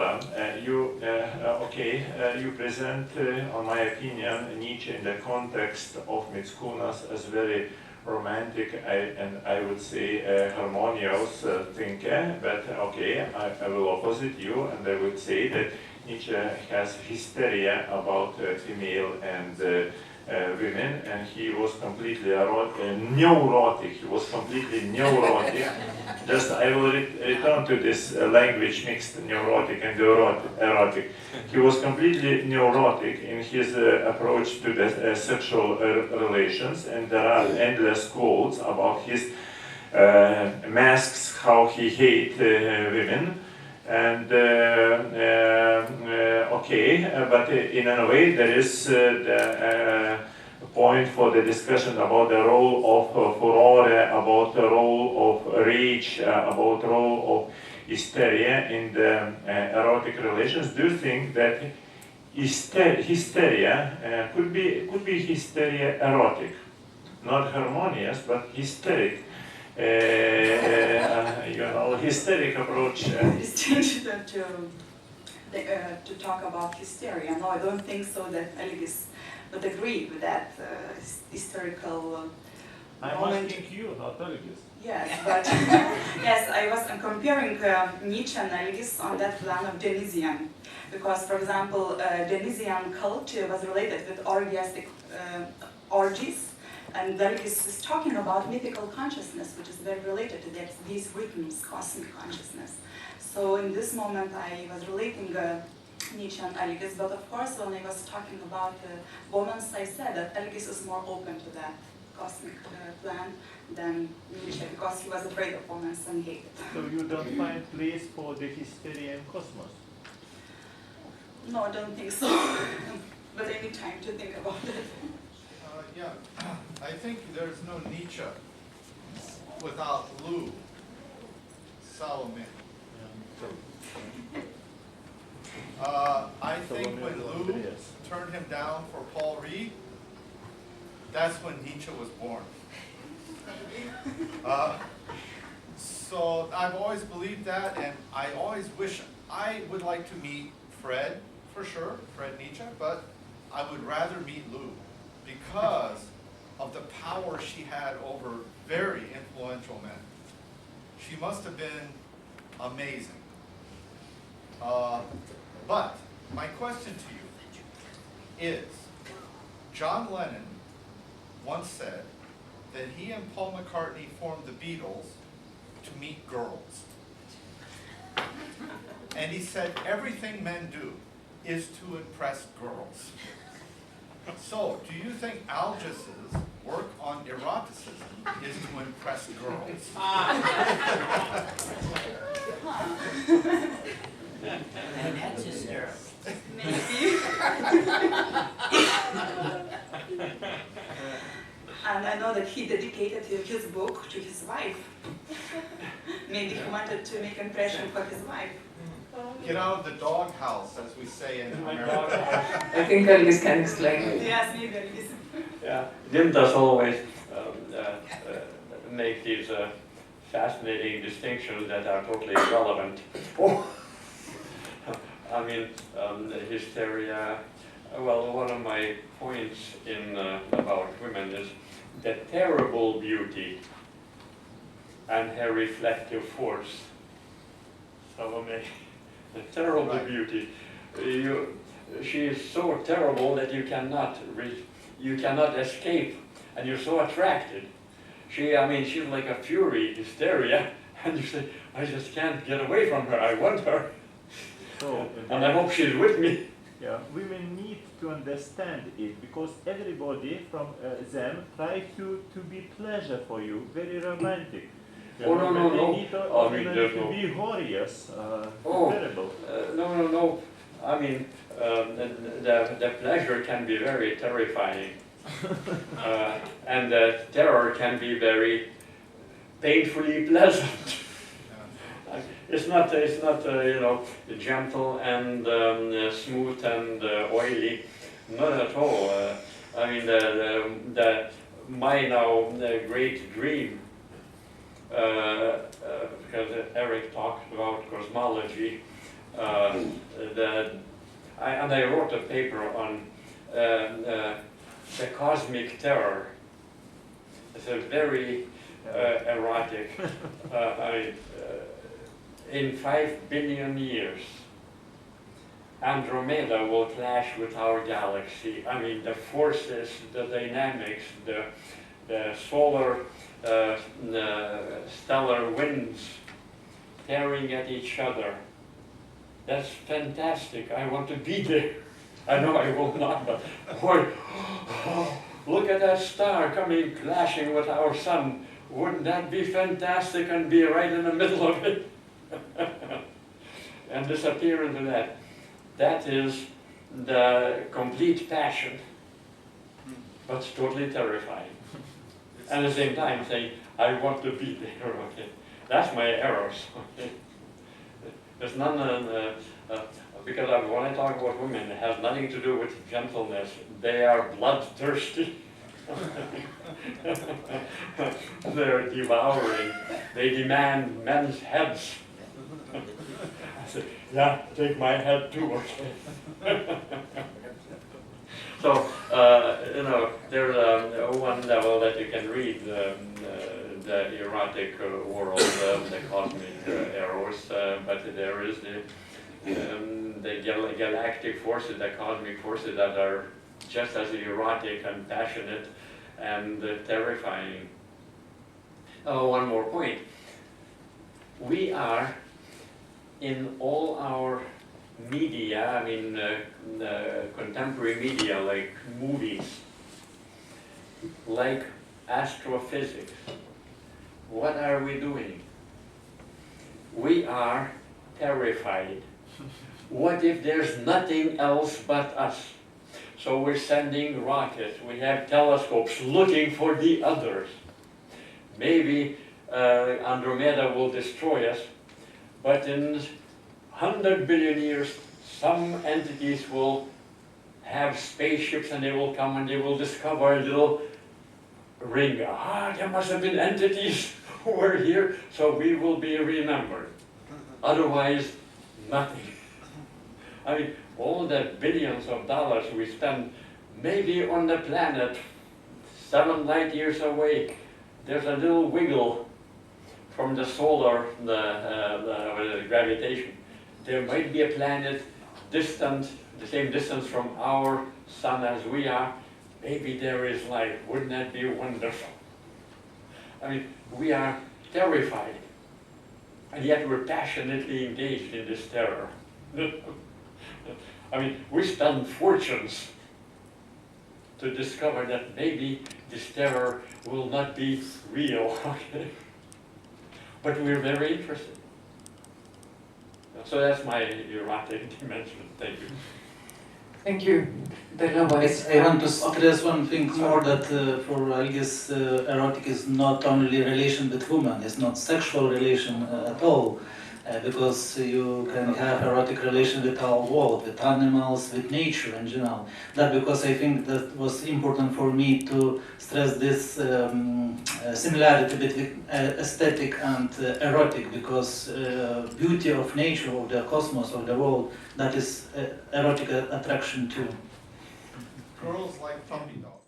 forum. You present, on my opinion, Nietzsche in the context of Mickūnas as very romantic and I would say harmonious thinker, but okay, I will opposite you and I would say that Nietzsche has hysteria about female and women, and he was completely neurotic. He was completely neurotic. Just I will return to this language mixed neurotic and erotic. He was completely neurotic in his approach to the sexual relations, and there are endless quotes about his masks, how he hates women. And but in a way there is the point for the discussion about the role of furore, about the role of rage, about the role of hysteria in the erotic relations. Do you think that hysteria could be hysteria erotic, not harmonious, but hysteric? Hysteric approach. It's strange to talk about hysteria. No, I don't think so that Algis would agree with that hysterical I'm asking you, not Algis. Yes, but yes, I'm comparing Nietzsche and Algis on that plan of Dionysian, because, for example, Dionysian culture was related with orgies. And Algis is talking about mythical consciousness, which is very related to that, these rhythms, cosmic consciousness. So in this moment I was relating Nietzsche and Algis, but of course when I was talking about Romans, I said that Algis is more open to that cosmic plan than Nietzsche, because he was afraid of Romans and hated. So you don't find place for the hysteria in cosmos? No, I don't think so. But I need time to think about it. Yeah, I think there's no Nietzsche without Lou Salome. I think when Lou turned him down for Paul Reed, that's when Nietzsche was born. So I've always believed that, and I always wish I would like to meet Fred, for sure, Fred Nietzsche, but I would rather meet Lou, because of the power she had over very influential men. She must have been amazing. But my question to you is, John Lennon once said that he and Paul McCartney formed the Beatles to meet girls. And he said everything men do is to impress girls. So, do you think Algis's work on eroticism is to impress girls? And that's hysterical. Maybe. And I know that he dedicated his book to his wife. Maybe he wanted to make impression for his wife. Get out of the doghouse, as we say in America. I think Algis can explain it. Yes, maybe Algis. Yeah, Jim does always make these fascinating distinctions that are totally irrelevant. I mean, hysteria. Well, one of my points in about women is the terrible beauty and her reflective force. Salome, the terrible beauty. She is so terrible that you cannot escape, and you're so attracted. I mean, she's like a fury, hysteria, and you say, I just can't get away from her. I want her, and I hope she's with me. Yeah, women need to understand it, because everybody from them try to be pleasure for you, very romantic. Oh, no. They need to be glorious, terrible. No. I mean, the pleasure can be very terrifying, and the terror can be very painfully pleasant. It's not gentle and smooth and oily, not at all. I mean, my now great dream, because Eric talked about cosmology, and I wrote a paper on the cosmic terror. It's a very erotic. In 5 billion years, Andromeda will clash with our galaxy. I mean, the forces, the dynamics, the solar, the stellar winds tearing at each other. That's fantastic. I want to be there. I know I will not, but boy, look at that star coming, clashing with our sun. Wouldn't that be fantastic and be right in the middle of it? And disappear into that. That is the complete passion, but it's totally terrifying. And at the same time saying, I want to be there, okay? That's my eros, okay? There's none, because when I talk about women, it has nothing to do with gentleness. They are bloodthirsty. They're devouring. They demand men's heads. I said, yeah, take my head too, okay? So, you know, there's one level that you can read the erotic world, the cosmic eros, but there is the galactic forces, the cosmic forces that are just as erotic and passionate and terrifying. Oh, one more point. We are, in all our media, I mean contemporary media like movies, like astrophysics, what are we doing? We are terrified. What if there's nothing else but us? So we're sending rockets, we have telescopes looking for the others. Maybe Andromeda will destroy us, but in 100 billion years, some entities will have spaceships and they will come and they will discover a little ring. Ah, there must have been entities who were here, so we will be remembered. Otherwise, nothing. I mean, all the billions of dollars we spend, maybe on the planet, 7 light years away, there's a little wiggle from the solar, the gravitation. There might be a planet distant, the same distance from our sun as we are. Maybe there is life. Wouldn't that be wonderful? I mean, we are terrified, and yet we're passionately engaged in this terror. I mean, we spend fortunes to discover that maybe this terror will not be real, okay? But we're very interested. So that's my erotic dimension. Thank you. Thank you. I want to stress one thing more, that for Algis, erotic is not only relation with women, it's not sexual relation at all, because you can have erotic relation with our world, with animals, with nature in general. That because I think that was important for me to stress this similarity between aesthetic and erotic, because beauty of nature, of the cosmos, of the world, that is erotic attraction too. Girls like puppy dogs.